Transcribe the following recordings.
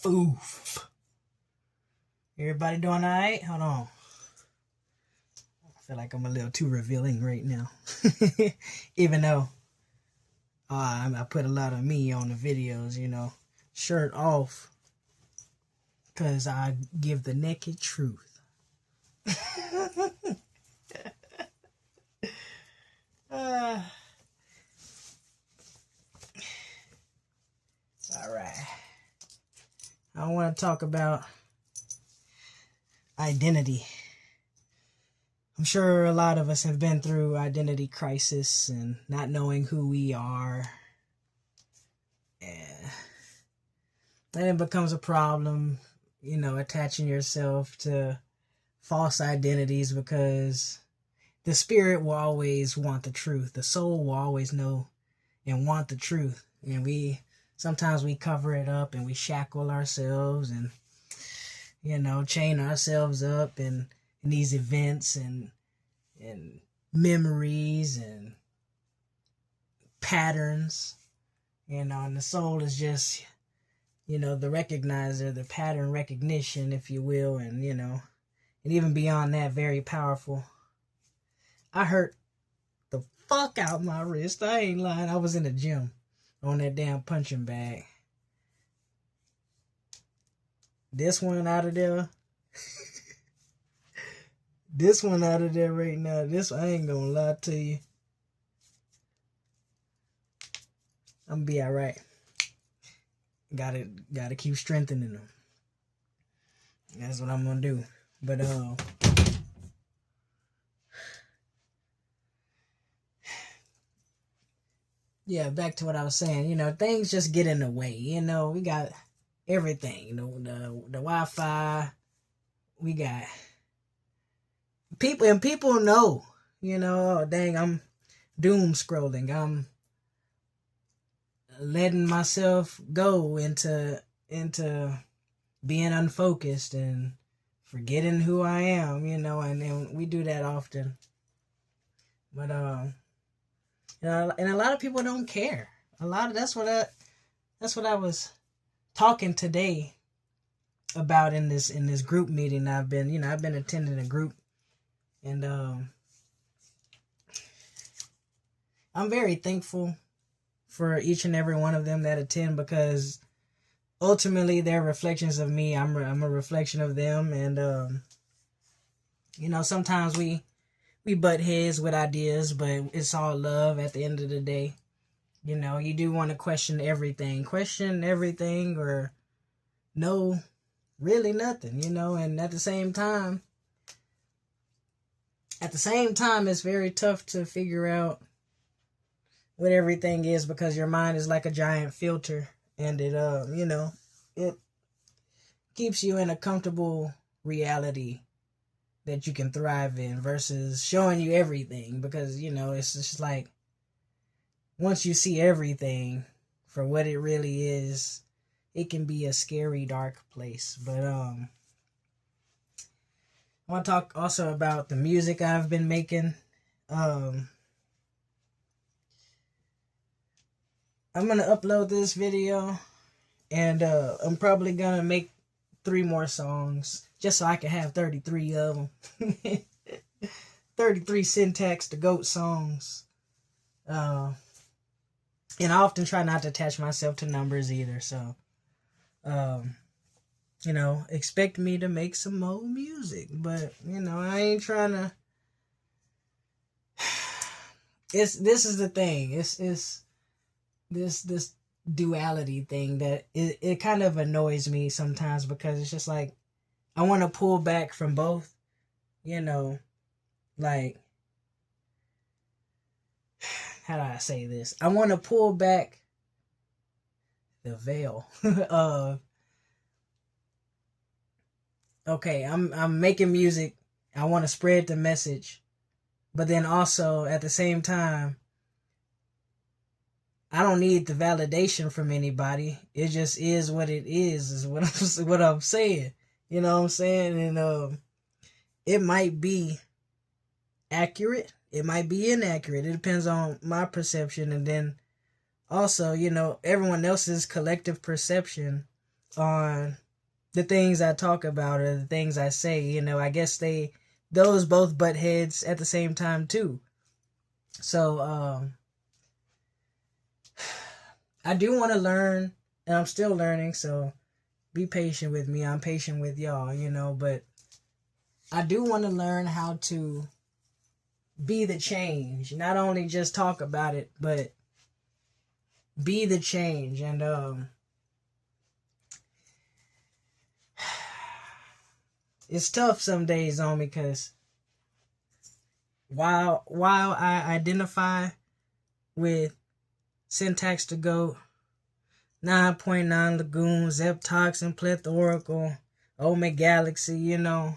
Oof. Everybody doing all right? Hold on. I feel like I'm a little too revealing right now. Even though I put a lot of me on the videos, shirt off. Because I give the naked truth. All right. I want to talk about identity. I'm sure a lot of us have been through identity crisis and not knowing who we are. And then it becomes a problem, attaching yourself to false identities because the spirit will always want the truth. The soul will always know and want the truth. And sometimes we cover it up and we shackle ourselves and, chain ourselves up in these events and memories and patterns, and the soul is just, the recognizer, the pattern recognition, if you will, and, and even beyond that, very powerful. I hurt the fuck out my wrist. I ain't lying. I was in the gym on that damn punching bag. This one out of there. This one out of there right now. I ain't gonna lie to you. I'm gonna be alright. Gotta keep strengthening them. That's what I'm gonna do. But yeah, back to what I was saying. Things just get in the way. We got everything. The Wi-Fi. We got people, and people know. Oh, dang, I'm doom scrolling. I'm letting myself go into being unfocused and forgetting who I am. And then we do that often. But and a lot of people don't care. That's what I was talking today about in this group meeting I've been attending a group, and I'm very thankful for each and every one of them that attend, because ultimately they're reflections of me. I'm a reflection of them, and sometimes we butt heads with ideas, but it's all love at the end of the day. You do want to question everything, or know really nothing, and at the same time, it's very tough to figure out what everything is, because your mind is like a giant filter, and it it keeps you in a comfortable reality that you can thrive in, versus showing you everything, because it's just like, once you see everything for what it really is, it can be a scary, dark place. But I want to talk also about the music I've been making. I'm gonna upload this video, and I'm probably gonna make 3 more songs, just so I can have 33 of them. 33 Syntax the GOAT songs. And I often try not to attach myself to numbers either, so expect me to make some more music, but I ain't trying to. This is the thing. It's this duality thing that it kind of annoys me sometimes, because it's just like, I want to pull back from both, like, how do I say this? I want to pull back the veil of, okay, I'm making music, I want to spread the message, but then also at the same time, I don't need the validation from anybody. It just is what it is what I'm saying. You know what I'm saying? And it might be accurate, it might be inaccurate. It depends on my perception, and then also, everyone else's collective perception on the things I talk about or the things I say. You know, I guess those both butt heads at the same time too. So I do want to learn, and I'm still learning, so be patient with me. I'm patient with y'all, you know, but I do want to learn how to be the change. Not only just talk about it, but be the change. And it's tough some days on me because while I identify with Syntax to Goat, 9.9 Lagoon, Zeptoxin, Plethorical, Omega Galaxy, you know,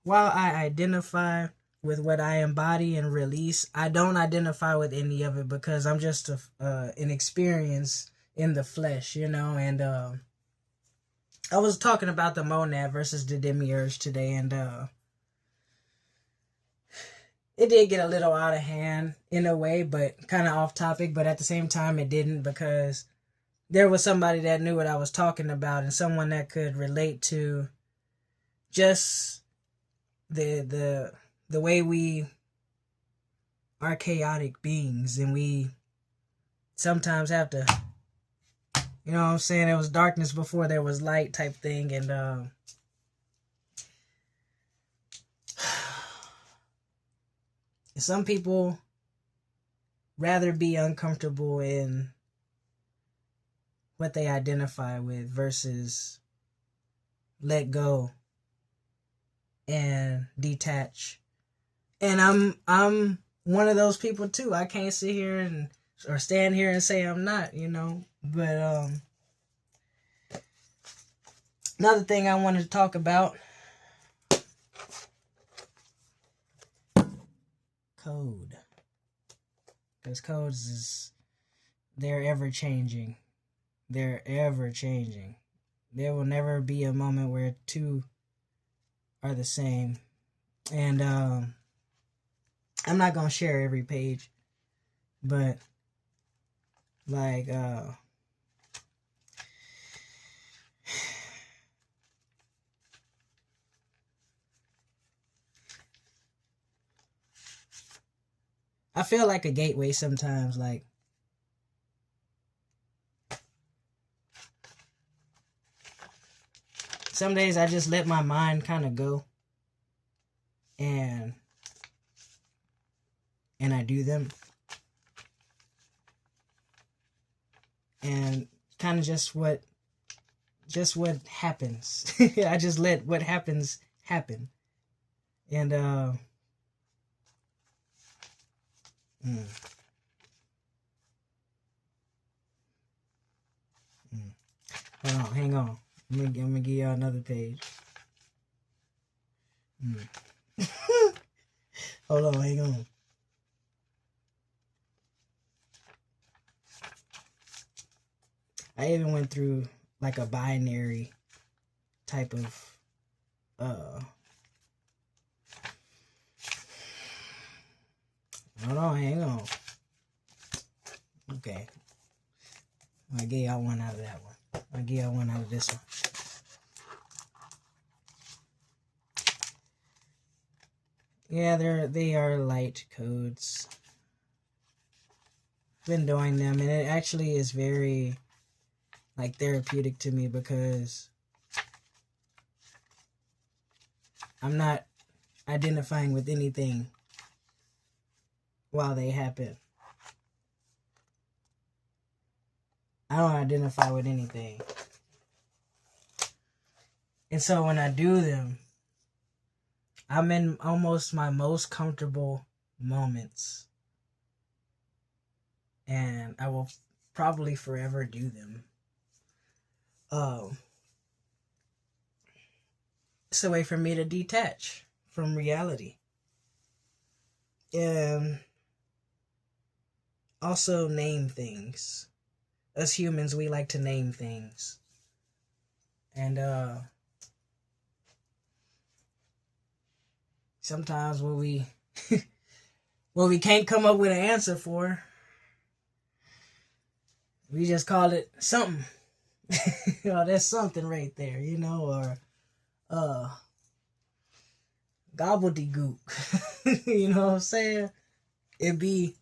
while I identify with what I embody and release, I don't identify with any of it because I'm just an experience in the flesh, you know. And I was talking about the monad versus the demiurge today, and it did get a little out of hand in a way, but kind of off topic. But at the same time, it didn't, because there was somebody that knew what I was talking about and someone that could relate to just the way we are chaotic beings, and we sometimes have to, you know what I'm saying, there was darkness before there was light type thing. And some people rather be uncomfortable in what they identify with versus let go and detach. And I'm one of those people too. I can't sit here or stand here and say I'm not, you know. But another thing I wanted to talk about, code. Because codes they're ever changing. They're ever changing. There will never be a moment where two are the same. And I'm not gonna share every page, but like I feel like a gateway sometimes. Like, some days I just let my mind kind of go, and I do them, and kind of just what happens. I just let what happens happen. And hold on, hang on. I'm gonna give y'all another page. Hold on, hang on. I even went through like a binary type of hold on, hang on. Okay. I gave y'all one out of that one. I gave y'all one out of this one. Yeah, they are light codes. Been doing them, and it actually is very like therapeutic to me, because I'm not identifying with anything while they happen. I don't identify with anything. And so when I do them, I'm in almost my most comfortable moments. And I will probably forever do them. It's a way for me to detach from reality. And also name things. Us humans, we like to name things. And sometimes what we can't come up with an answer for, we just call it something. Oh, that's something right there, or uh gobbledygook. You know what I'm saying? It'd be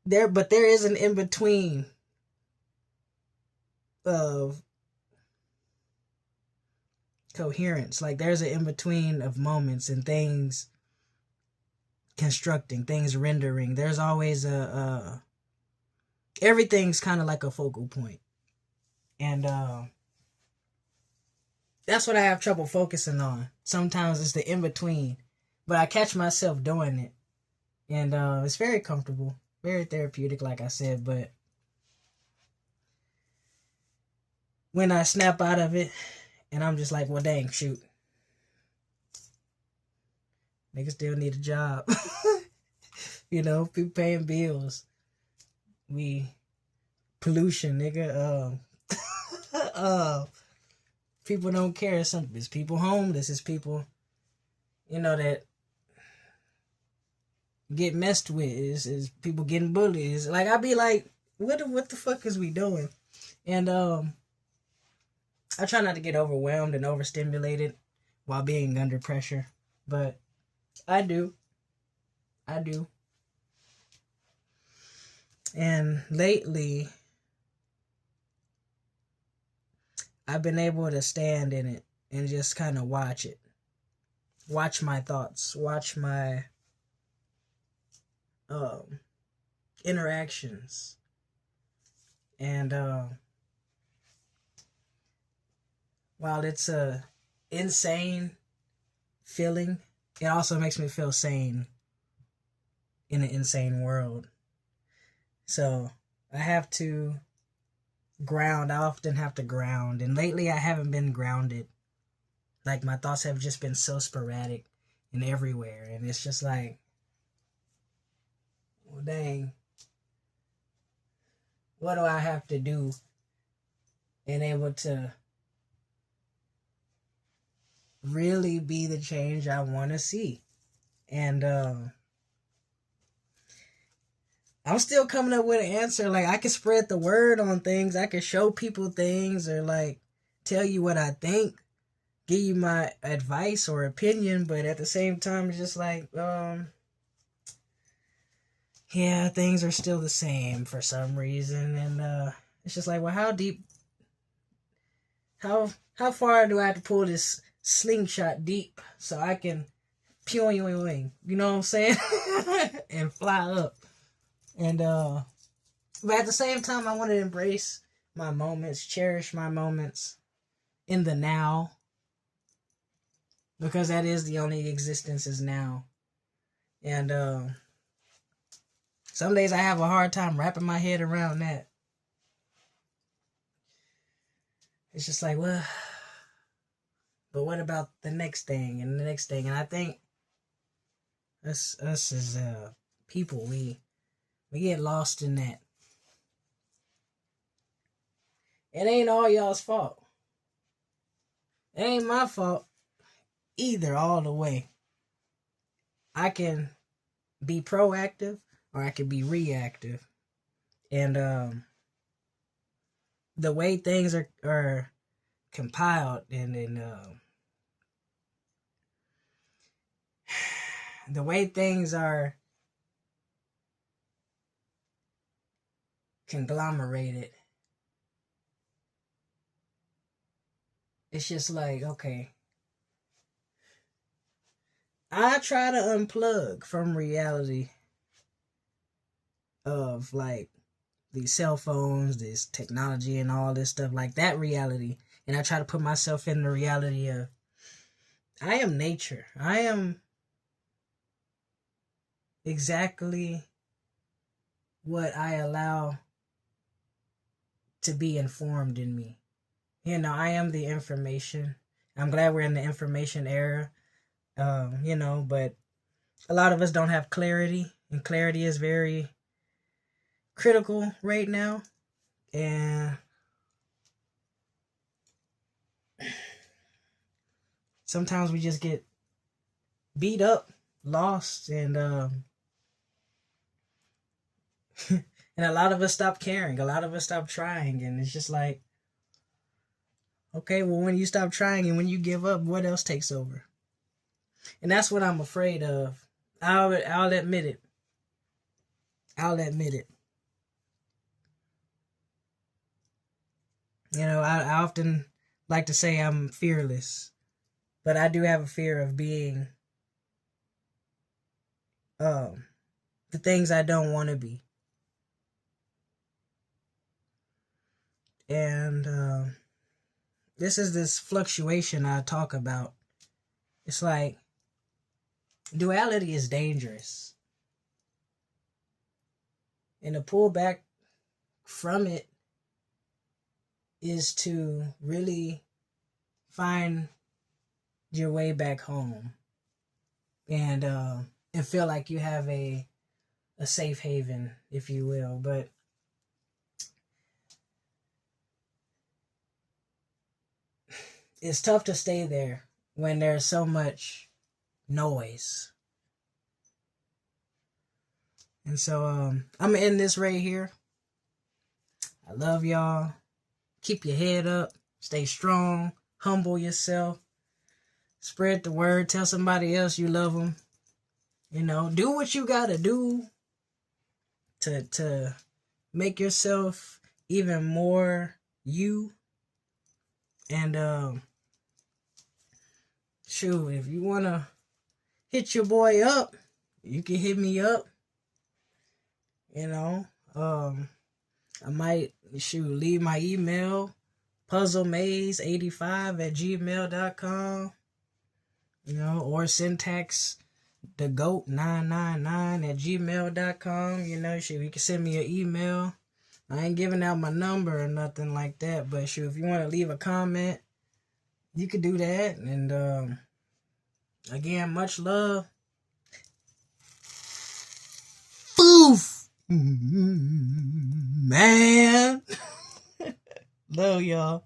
there, but there is an in between of coherence. Like there's an in between of moments and things constructing, things rendering. There's always everything's kind of like a focal point. And that's what I have trouble focusing on. Sometimes it's the in between, but I catch myself doing it. And it's very comfortable, very therapeutic, like I said. But when I snap out of it and I'm just like, well, dang, shoot. Niggas still need a job. People paying bills. Pollution, nigga. People don't care. It's people homeless. It's people, that get messed with. Is people getting bullied. It's like, I be like, what the fuck is we doing? And I try not to get overwhelmed and overstimulated while being under pressure. But I do. And lately, I've been able to stand in it and just kind of watch it. Watch my thoughts. Watch my interactions. And while it's a insane feeling, it also makes me feel sane in an insane world. So I have to ground. I often have to ground. And lately I haven't been grounded. Like my thoughts have just been so sporadic and everywhere. And it's just like, well, dang. What do I have to do and able to really be the change I want to see? And I'm still coming up with an answer. Like, I can spread the word on things. I can show people things or, like, tell you what I think, give you my advice or opinion. But at the same time, it's just like, yeah, things are still the same for some reason. And it's just like, well, how deep, how far do I have to pull this slingshot deep so I can pew, you know what I'm saying? And fly up. And but at the same time, I want to embrace my moments, cherish my moments in the now, because that is the only existence is now. And some days I have a hard time wrapping my head around that. It's just like, well, but what about the next thing and the next thing? And I think us as people, we get lost in that. It ain't all y'all's fault. It ain't my fault either all the way. I can be proactive or I can be reactive. And the way things are compiled and the way things are conglomerated, it's just like, okay, I try to unplug from reality of like these cell phones, this technology and all this stuff, like that reality. And I try to put myself in the reality of, I am nature. I am exactly what I allow to be informed in me. I am the information. I'm glad we're in the information era. But a lot of us don't have clarity, and clarity is very critical right now. And sometimes we just get beat up, lost, and And a lot of us stop caring. A lot of us stop trying. And it's just like, okay, well, when you stop trying and when you give up, what else takes over? And that's what I'm afraid of. I'll admit it. I'll admit it. You know, I often like to say I'm fearless. But I do have a fear of being the things I don't want to be. And this fluctuation I talk about. It's like duality is dangerous. And to pull back from it is to really find your way back home and feel like you have a safe haven, if you will. But it's tough to stay there when there's so much noise. And so I'm gonna end this right here. I love y'all. Keep your head up. Stay strong. Humble yourself. Spread the word. Tell somebody else you love them. You know, do what you gotta do to make yourself even more you. And shoot, if you wanna hit your boy up, you can hit me up. You know, I might leave my email, puzzlemaze85@gmail.com. You know, or syntax the goat 999@gmail.com. You know, you can send me an email. I ain't giving out my number or nothing like that, but if you want to leave a comment, you could do that. And again, much love. Boof, man. Love y'all.